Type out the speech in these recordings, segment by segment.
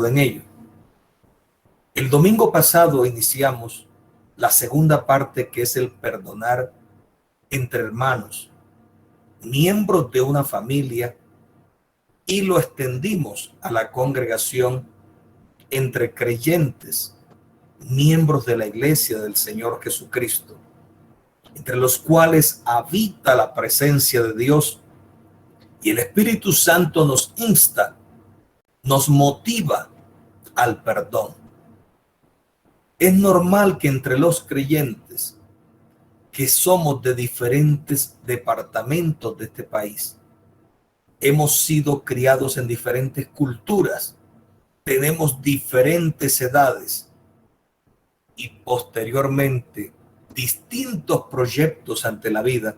en ello. El domingo pasado iniciamos la segunda parte, que es el perdonar entre hermanos, miembros de una familia, y lo extendimos a la congregación entre creyentes, miembros de la iglesia del Señor Jesucristo, entre los cuales habita la presencia de Dios, y el Espíritu Santo nos insta, nos motiva al perdón. Es normal que entre los creyentes, que somos de diferentes departamentos de este país, hemos sido criados en diferentes culturas, tenemos diferentes edades y posteriormente distintos proyectos ante la vida,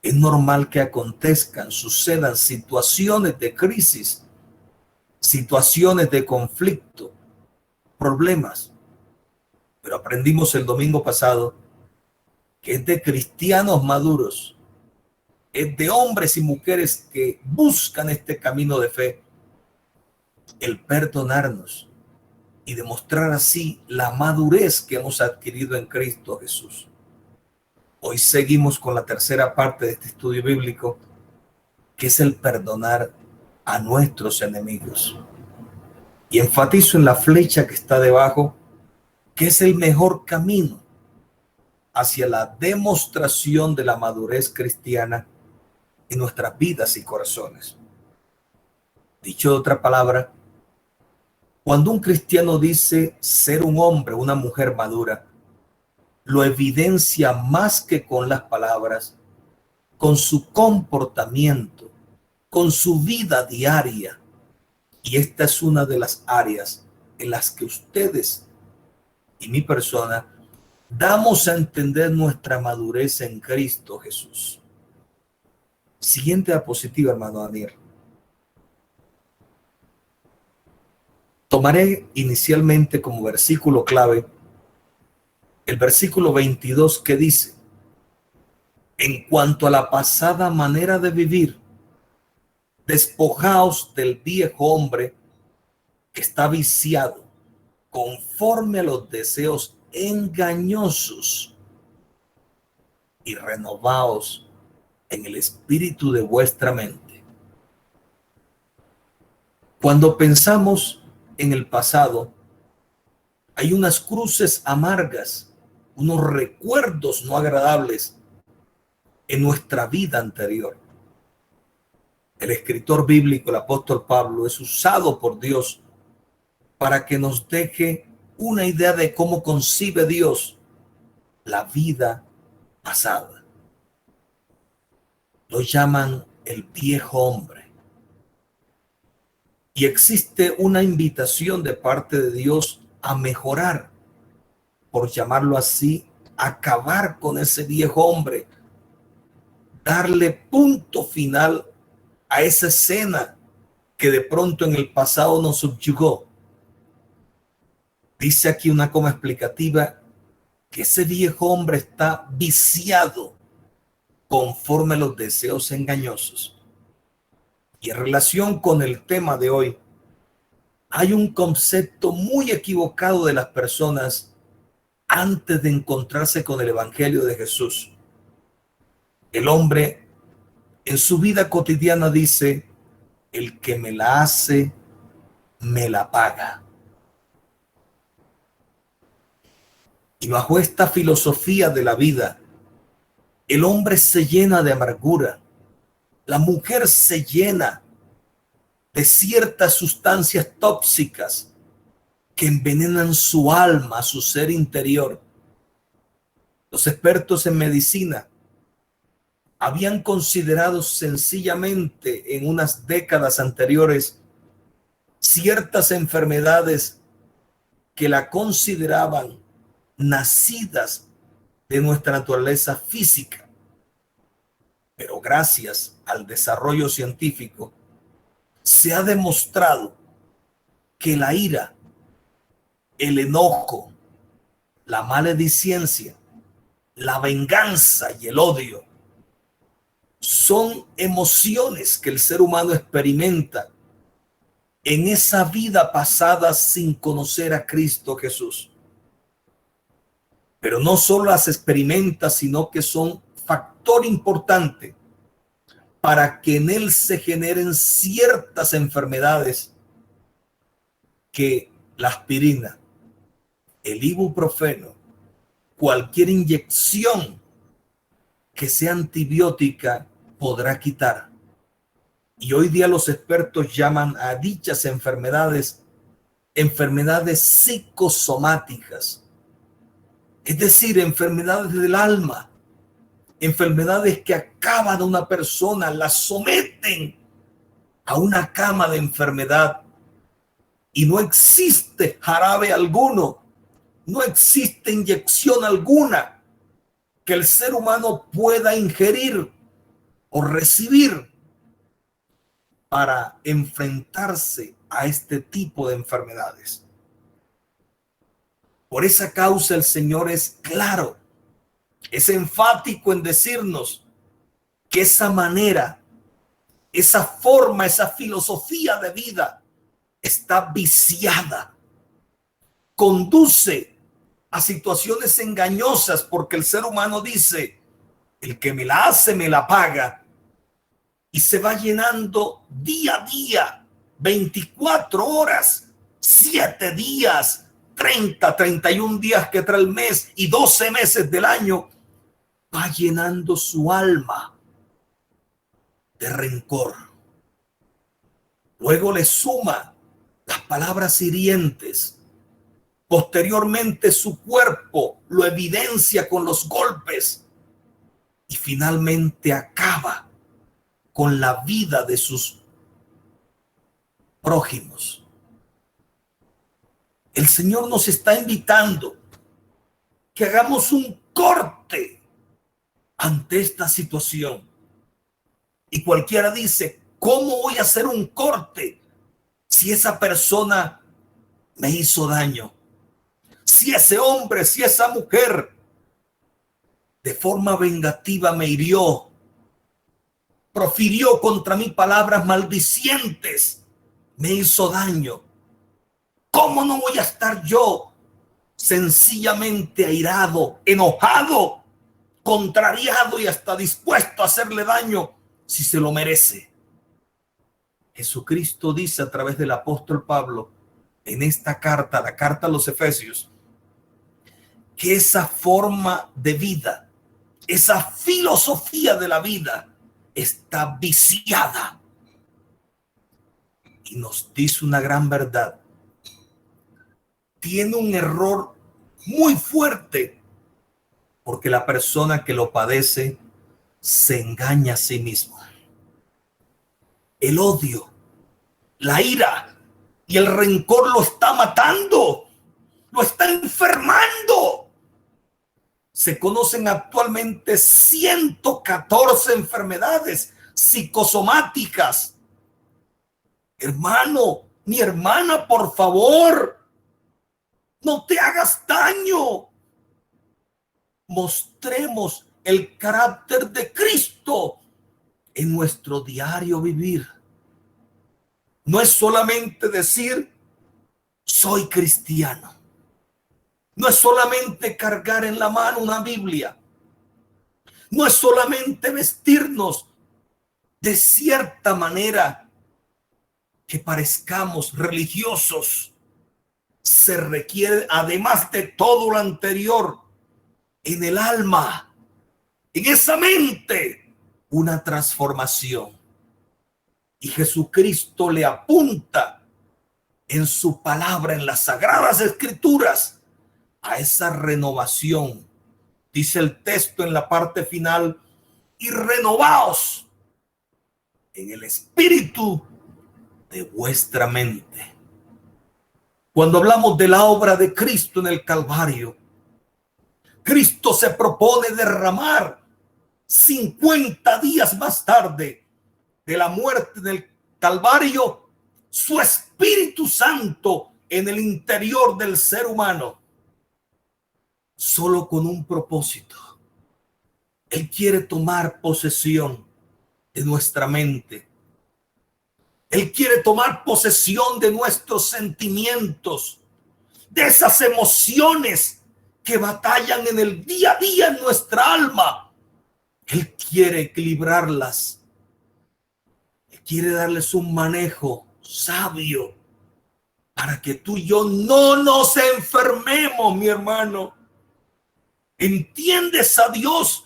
es normal que acontezcan, sucedan situaciones de crisis, situaciones de conflicto, problemas. Pero aprendimos el domingo pasado que es de cristianos maduros, es de hombres y mujeres que buscan este camino de fe, el perdonarnos y demostrar así la madurez que hemos adquirido en Cristo Jesús. Hoy seguimos con la tercera parte de este estudio bíblico, que es el perdonar a nuestros enemigos. Y enfatizo en la flecha que está debajo, que es el mejor camino hacia la demostración de la madurez cristiana en nuestras vidas y corazones. Dicho de otra palabra, cuando un cristiano dice ser un hombre o una mujer madura, lo evidencia más que con las palabras, con su comportamiento, con su vida diaria. Y esta es una de las áreas en las que ustedes y mi persona damos a entender nuestra madurez en Cristo Jesús. Siguiente diapositiva, hermano Daniel. Tomaré inicialmente como versículo clave el versículo 22, que dice: en cuanto a la pasada manera de vivir, despojaos del viejo hombre que está viciado conforme a los deseos engañosos, y renovaos en el espíritu de vuestra mente. Cuando pensamos en el pasado, hay unas cruces amargas, unos recuerdos no agradables en nuestra vida anterior. El escritor bíblico, el apóstol Pablo, es usado por Dios para que nos deje una idea de cómo concibe Dios la vida pasada. Lo llaman el viejo hombre. Y existe una invitación de parte de Dios a mejorar, por llamarlo así, acabar con ese viejo hombre, darle punto final a esa escena que de pronto en el pasado nos subyugó. Dice aquí una coma explicativa que ese viejo hombre está viciado conforme a los deseos engañosos. Y en relación con el tema de hoy, hay un concepto muy equivocado de las personas antes de encontrarse con el Evangelio de Jesús. El hombre en su vida cotidiana dice: el que me la hace, me la paga. Y bajo esta filosofía de la vida, el hombre se llena de amargura, la mujer se llena de ciertas sustancias tóxicas que envenenan su alma, su ser interior. Los expertos en medicina habían considerado sencillamente en unas décadas anteriores ciertas enfermedades que la consideraban nacidas de nuestra naturaleza física. Pero gracias al desarrollo científico, se ha demostrado que la ira, el enojo, la maledicencia, la venganza y el odio son emociones que el ser humano experimenta en esa vida pasada sin conocer a Cristo Jesús. Pero no solo las experimenta, sino que son factor importante para que en él se generen ciertas enfermedades que la aspirina, el ibuprofeno, cualquier inyección que sea antibiótica podrá quitar. Y hoy día los expertos llaman a dichas enfermedades psicosomáticas, es decir, enfermedades del alma, enfermedades que acaban a una persona, la someten a una cama de enfermedad y no existe jarabe alguno, no existe inyección alguna que el ser humano pueda ingerir o recibir para enfrentarse a este tipo de enfermedades. Por esa causa el Señor es claro, es enfático en decirnos que esa manera, esa forma, esa filosofía de vida está viciada, conduce a situaciones engañosas, porque el ser humano dice, el que me la hace me la paga, y se va llenando día a día, 24 horas, 7 días, 30, 31 días que trae el mes y 12 meses del año, va llenando su alma de rencor. Luego le suma las palabras hirientes. Posteriormente su cuerpo lo evidencia con los golpes y finalmente acaba con la vida de sus prójimos. El Señor nos está invitando que hagamos un corte ante esta situación. Y cualquiera dice, ¿cómo voy a hacer un corte si esa persona me hizo daño? Si ese hombre, si esa mujer de forma vengativa me hirió, profirió contra mí palabras maldicientes, me hizo daño. ¿Cómo no voy a estar yo sencillamente airado, enojado, contrariado y hasta dispuesto a hacerle daño si se lo merece? Jesucristo dice a través del apóstol Pablo en esta carta, la carta a los Efesios, que esa forma de vida, esa filosofía de la vida está viciada. Y nos dice una gran verdad. Tiene un error muy fuerte, porque la persona que lo padece se engaña a sí mismo. El odio, la ira y el rencor lo está matando, lo está enfermando. Se conocen actualmente 114 enfermedades psicosomáticas. Hermano, mi hermana, por favor, no te hagas daño. Mostremos el carácter de Cristo en nuestro diario vivir. No es solamente decir, soy cristiano. No es solamente cargar en la mano una Biblia. No es solamente vestirnos de cierta manera que parezcamos religiosos. Se requiere, además de todo lo anterior, en el alma, en esa mente, una transformación. Y Jesucristo le apunta en su palabra, en las sagradas escrituras, a esa renovación. Dice el texto en la parte final, y renovaos en el espíritu de vuestra mente. Cuando hablamos de la obra de Cristo en el Calvario, Cristo se propone derramar 50 días más tarde de la muerte del Calvario su Espíritu Santo en el interior del ser humano, solo con un propósito. Él quiere tomar posesión de nuestra mente. Él quiere tomar posesión de nuestros sentimientos, de esas emociones que batallan en el día a día en nuestra alma. Él quiere equilibrarlas. Él quiere darles un manejo sabio para que tú y yo no nos enfermemos, mi hermano. ¿Entiendes a Dios?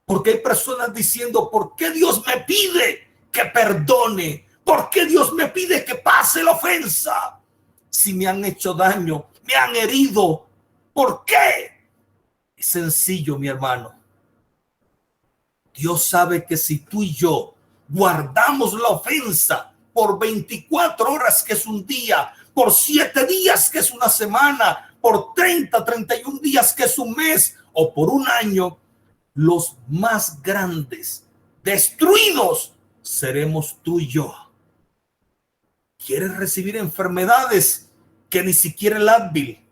Porque hay personas diciendo, ¿por qué Dios me pide que perdone? ¿Por qué Dios me pide que pase la ofensa? Si me han hecho daño, me han herido, ¿por qué? Es sencillo, mi hermano. Dios sabe que si tú y yo guardamos la ofensa por 24 horas, que es un día, por 7 días, que es una semana, por 30, 31 días, que es un mes, o por un año, los más grandes destruidos seremos tú y yo. ¿Quieres recibir enfermedades que ni siquiera el Advil,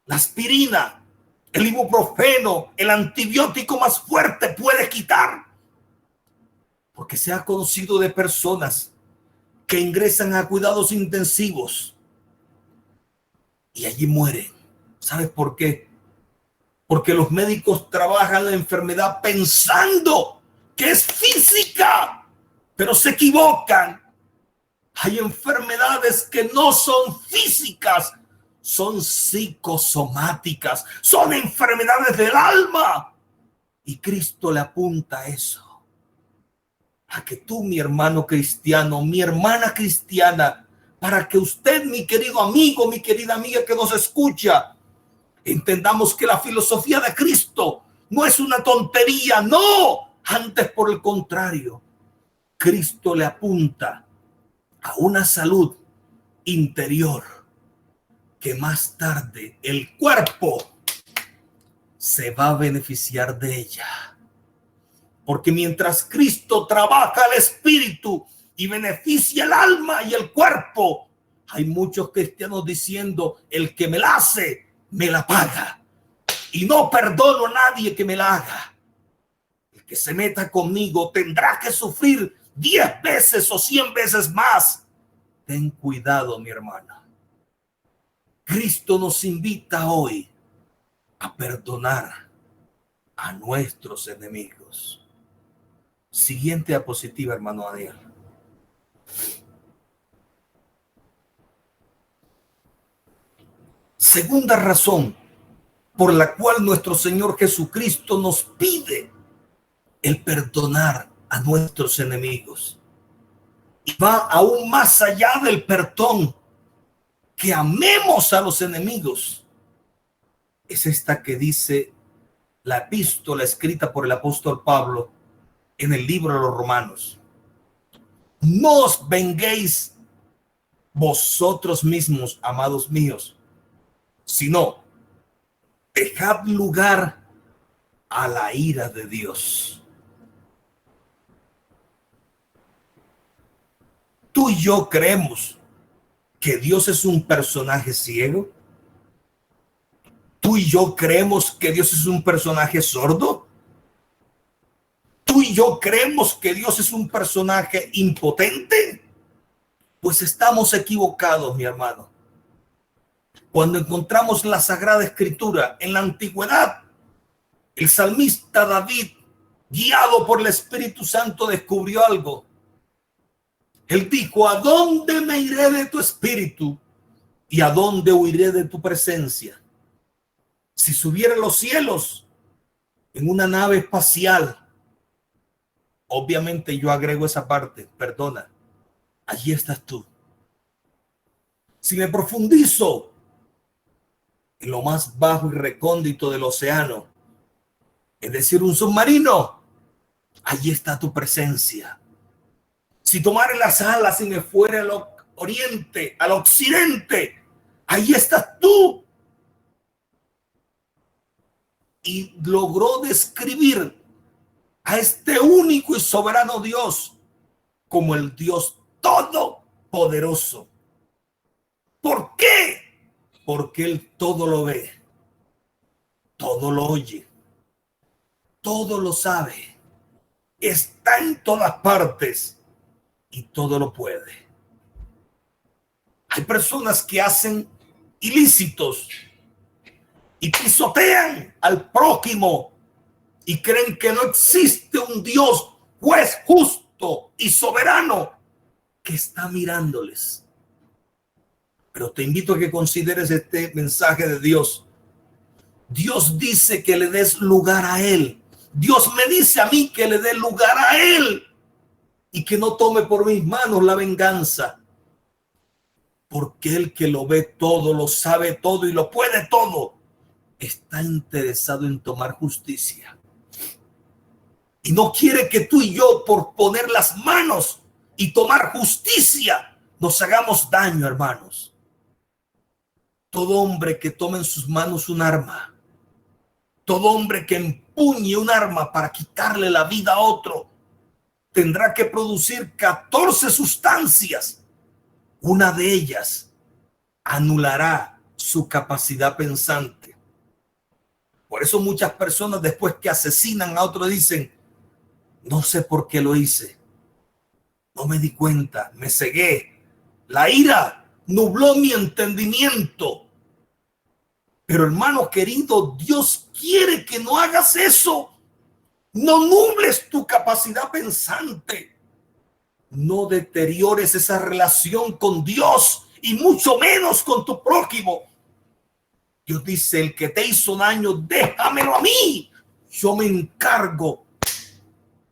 la aspirina, el ibuprofeno, el antibiótico más fuerte puede quitar? Porque se ha conocido de personas que ingresan a cuidados intensivos y allí mueren. ¿Sabes por qué? Porque los médicos trabajan la enfermedad pensando que es física, pero se equivocan. Hay enfermedades que no son físicas, son psicosomáticas, son enfermedades del alma. Y Cristo le apunta a eso, a que tú, mi hermano cristiano, mi hermana cristiana, para que usted, mi querido amigo, mi querida amiga que nos escucha, entendamos que la filosofía de Cristo no es una tontería, no, antes por el contrario, Cristo le apunta a una salud interior que más tarde el cuerpo se va a beneficiar de ella. Porque mientras Cristo trabaja el espíritu y beneficia el alma y el cuerpo, hay muchos cristianos diciendo, el que me la hace, me la paga. Y no perdono a nadie que me la haga. El que se meta conmigo tendrá que sufrir 10 veces o 100 veces más. Ten cuidado, mi hermano. Cristo nos invita hoy a perdonar a nuestros enemigos. Siguiente diapositiva, hermano Daniel. Segunda razón por la cual nuestro Señor Jesucristo nos pide el perdonar a nuestros enemigos. Y va aún más allá del perdón, que amemos a los enemigos. Es esta que dice la epístola escrita por el apóstol Pablo en el libro de los Romanos. No os venguéis vosotros mismos, amados míos, sino dejad lugar a la ira de Dios. Tú y yo creemos que Dios es un personaje ciego. Tú y yo creemos que Dios es un personaje sordo. Tú y yo creemos que Dios es un personaje impotente. Pues estamos equivocados, mi hermano. Cuando encontramos la Sagrada Escritura en la antigüedad, el salmista David, guiado por el Espíritu Santo, descubrió algo. Él dijo, ¿a dónde me iré de tu espíritu? ¿Y a dónde huiré de tu presencia? Si subiera a los cielos en una nave espacial, obviamente yo agrego esa parte, perdona, allí estás tú. Si me profundizo en lo más bajo y recóndito del océano, es decir, un submarino, allí está tu presencia. Si tomare las alas y me fuera al oriente, al occidente, ahí estás tú. Y logró describir a este único y soberano Dios como el Dios todopoderoso. ¿Por qué? Porque Él todo lo ve, todo lo oye, todo lo sabe, está en todas partes y todo lo puede. Hay personas que hacen ilícitos y pisotean al prójimo y creen que no existe un Dios juez justo y soberano que está mirándoles. Pero te invito a que consideres este mensaje de Dios. Dios dice que le des lugar a Él. Dios me dice a mí que le dé lugar a Él y que no tome por mis manos la venganza. Porque el que lo ve todo, lo sabe todo y lo puede todo, está interesado en tomar justicia. Y no quiere que tú y yo, por poner las manos y tomar justicia, nos hagamos daño, hermanos. Todo hombre que tome en sus manos un arma, todo hombre que empuñe un arma para quitarle la vida a otro, tendrá que producir 14 sustancias. Una de ellas anulará su capacidad pensante. Por eso muchas personas, después que asesinan a otro, dicen: no sé por qué lo hice, no me di cuenta, me cegué, la ira nubló mi entendimiento. Pero hermano querido, Dios quiere que no hagas eso. No nubles tu capacidad pensante. No deteriores esa relación con Dios y mucho menos con tu prójimo. Dios dice: el que te hizo daño, déjamelo a mí. Yo me encargo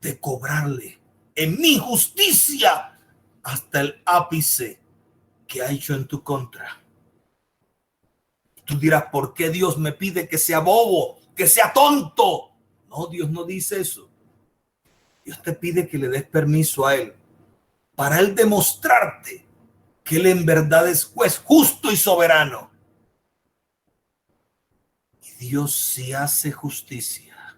de cobrarle en mi justicia hasta el ápice que ha hecho en tu contra. Tú dirás: ¿por qué Dios me pide que sea bobo, que sea tonto? No, Dios no dice eso. Dios te pide que le des permiso a Él para Él demostrarte que Él en verdad es juez justo y soberano. Y Dios sí hace justicia.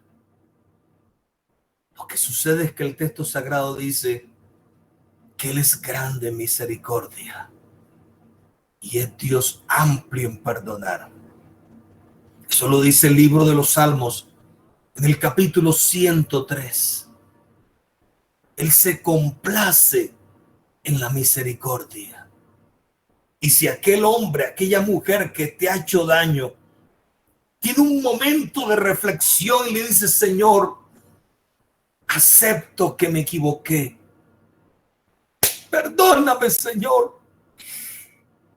Lo que sucede es que el texto sagrado dice que Él es grande en misericordia y es Dios amplio en perdonar. Eso lo dice el libro de los Salmos en el capítulo 103. Él se complace en la misericordia. Y si aquel hombre, aquella mujer que te ha hecho daño, tiene un momento de reflexión y le dice: Señor, acepto que me equivoqué. Perdóname, Señor.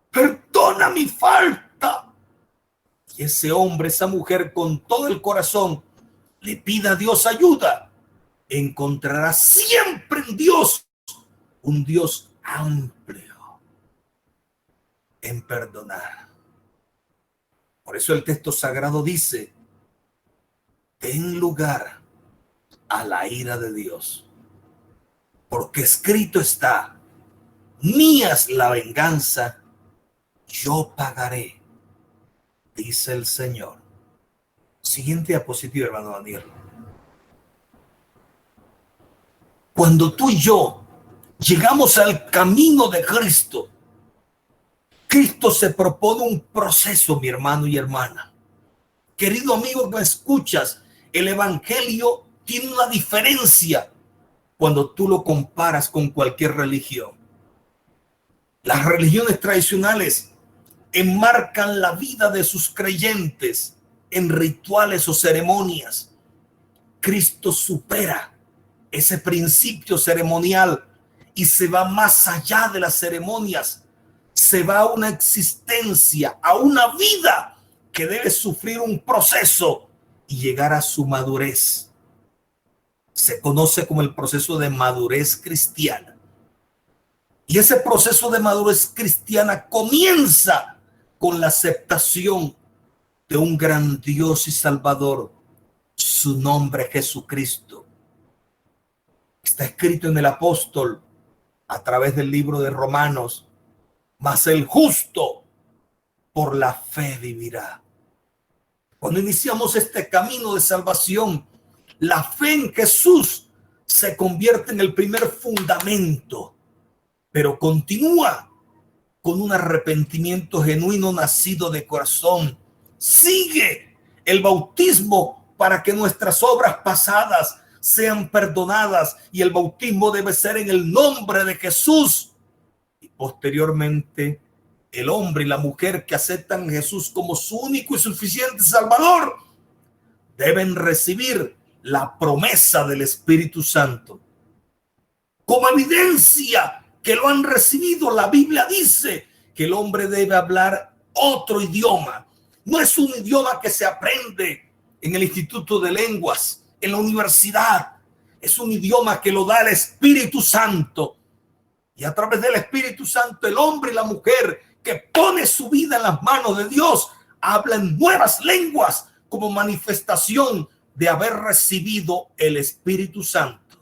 Perdona mi falta. Y ese hombre, esa mujer, con todo el corazón, le pida a Dios ayuda. Encontrará siempre en Dios un Dios amplio en perdonar. Por eso el texto sagrado dice: den lugar a la ira de Dios, porque escrito está: mía es la venganza, yo pagaré, dice el Señor. Siguiente diapositiva, hermano Daniel. Cuando tú y yo llegamos al camino de Cristo, Cristo se propone un proceso, mi hermano y hermana. Querido amigo que me escuchas, el evangelio tiene una diferencia cuando tú lo comparas con cualquier religión. Las religiones tradicionales enmarcan la vida de sus creyentes en rituales o ceremonias. Cristo supera ese principio ceremonial y se va más allá de las ceremonias. Se va a una existencia, a una vida que debe sufrir un proceso y llegar a su madurez. Se conoce como el proceso de madurez cristiana. Y ese proceso de madurez cristiana comienza con la aceptación de un gran Dios y Salvador. Su nombre es Jesucristo. Está escrito en el apóstol a través del libro de Romanos: mas el justo por la fe vivirá. Cuando iniciamos este camino de salvación, la fe en Jesús se convierte en el primer fundamento, pero continúa con un arrepentimiento genuino nacido de corazón. Sigue el bautismo para que nuestras obras pasadas sean perdonadas, y el bautismo debe ser en el nombre de Jesús. Y posteriormente el hombre y la mujer que aceptan a Jesús como su único y suficiente Salvador deben recibir la promesa del Espíritu Santo. Como evidencia que lo han recibido, la Biblia dice que el hombre debe hablar otro idioma. No es un idioma que se aprende en el Instituto de Lenguas, en la universidad. Es un idioma que lo da el Espíritu Santo. Y a través del Espíritu Santo, el hombre y la mujer que pone su vida en las manos de Dios hablan nuevas lenguas como manifestación de haber recibido el Espíritu Santo.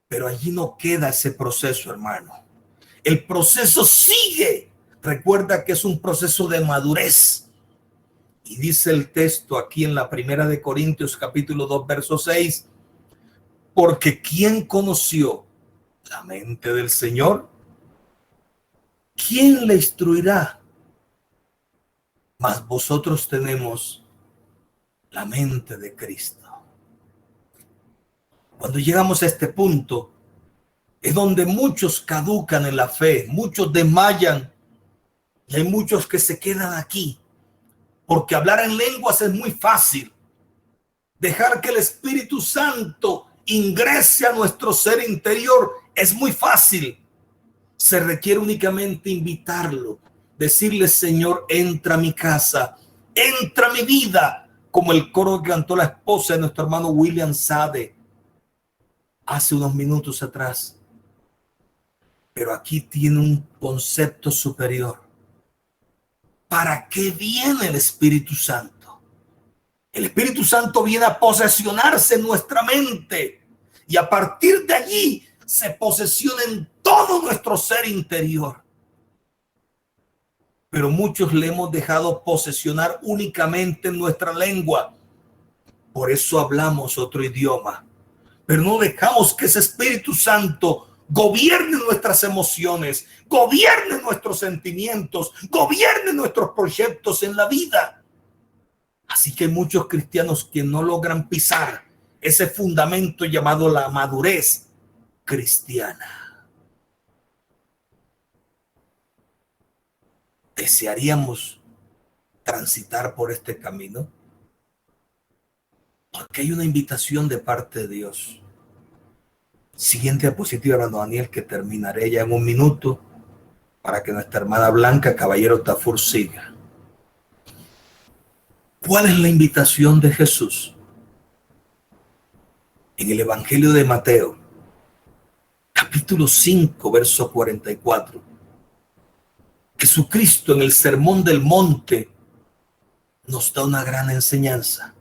Pero allí no queda ese proceso, hermano. El proceso sigue. Recuerda que es un proceso de madurez. Y dice el texto aquí en la primera de Corintios capítulo 2 verso 6, porque ¿quién conoció la mente del Señor? ¿Quién le instruirá? Mas vosotros tenemos la mente de Cristo. Cuando llegamos a este punto, es donde muchos caducan en la fe, muchos desmayan y hay muchos que se quedan aquí. Porque hablar en lenguas es muy fácil. Dejar que el Espíritu Santo ingrese a nuestro ser interior es muy fácil. Se requiere únicamente invitarlo, decirle: Señor, entra a mi casa, entra a mi vida, como el coro que cantó la esposa de nuestro hermano William Sade hace unos minutos atrás. Pero aquí tiene un concepto superior. ¿Para qué viene el Espíritu Santo? El Espíritu Santo viene a posesionarse en nuestra mente y a partir de allí se posesiona en todo nuestro ser interior. Pero muchos le hemos dejado posesionar únicamente en nuestra lengua. Por eso hablamos otro idioma. Pero no dejamos que ese Espíritu Santo gobierne nuestras emociones, gobierne nuestros sentimientos, gobierne nuestros proyectos en la vida. Así que hay muchos cristianos que no logran pisar ese fundamento llamado la madurez cristiana. ¿Desearíamos transitar por este camino? Porque hay una invitación de parte de Dios. Siguiente diapositiva, hermano Daniel, que terminaré ya en un minuto para que nuestra hermana Blanca Caballero Tafur siga. ¿Cuál es la invitación de Jesús? En el Evangelio de Mateo, capítulo 5, verso 44. Jesucristo en el Sermón del Monte nos da una gran enseñanza.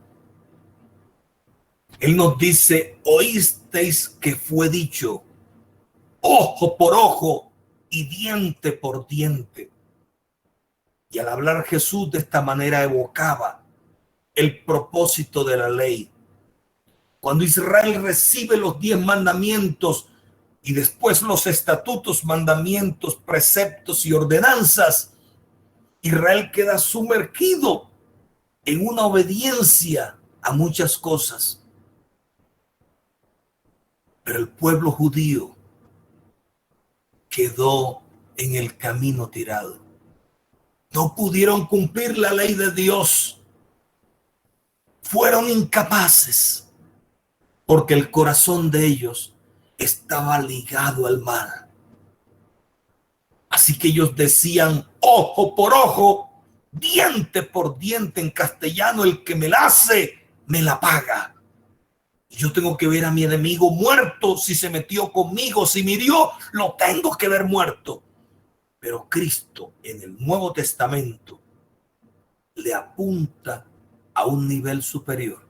Él nos dice: oísteis que fue dicho, ojo por ojo y diente por diente. Y al hablar Jesús de esta manera evocaba el propósito de la ley. Cuando Israel recibe los 10 mandamientos y después los estatutos, mandamientos, preceptos y ordenanzas, Israel queda sumergido en una obediencia a muchas cosas. Pero el pueblo judío quedó en el camino tirado. No pudieron cumplir la ley de Dios. Fueron incapaces porque el corazón de ellos estaba ligado al mal. Así que ellos decían: ojo por ojo, diente por diente. En castellano, el que me la hace, me la paga. Yo tengo que ver a mi enemigo muerto. Si se metió conmigo, si me hirió, lo tengo que ver muerto. Pero Cristo en el Nuevo Testamento le apunta a un nivel superior.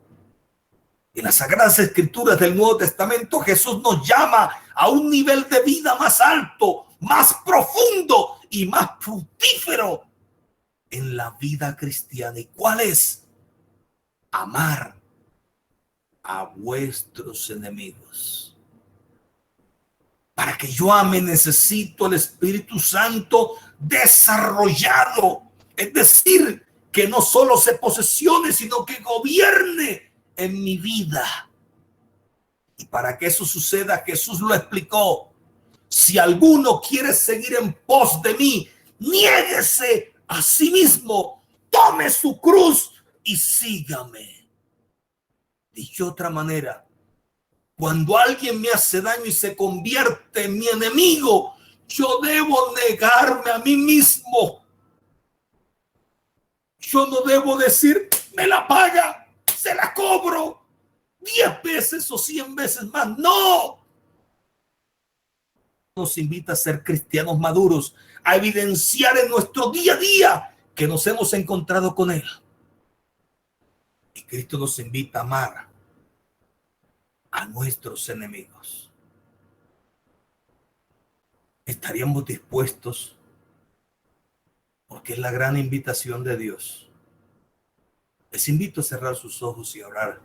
En las Sagradas Escrituras del Nuevo Testamento, Jesús nos llama a un nivel de vida más alto, más profundo y más fructífero en la vida cristiana. ¿Y cuál es? Amar a vuestros enemigos. Para que yo ame, necesito el Espíritu Santo desarrollado. Es decir, que no solo se posesione, sino que gobierne en mi vida. Y para que eso suceda, Jesús lo explicó: si alguno quiere seguir en pos de mí, niéguese a sí mismo, tome su cruz y sígame. Dicho de otra manera, cuando alguien me hace daño y se convierte en mi enemigo, yo debo negarme a mí mismo. Yo no debo decir, me la paga, se la cobro 10 veces o 100 veces más. No. Nos invita a ser cristianos maduros, a evidenciar en nuestro día a día que nos hemos encontrado con Él. Y Cristo nos invita a amar a nuestros enemigos. ¿Estaríamos dispuestos? Porque es la gran invitación de Dios. Les invito a cerrar sus ojos y a orar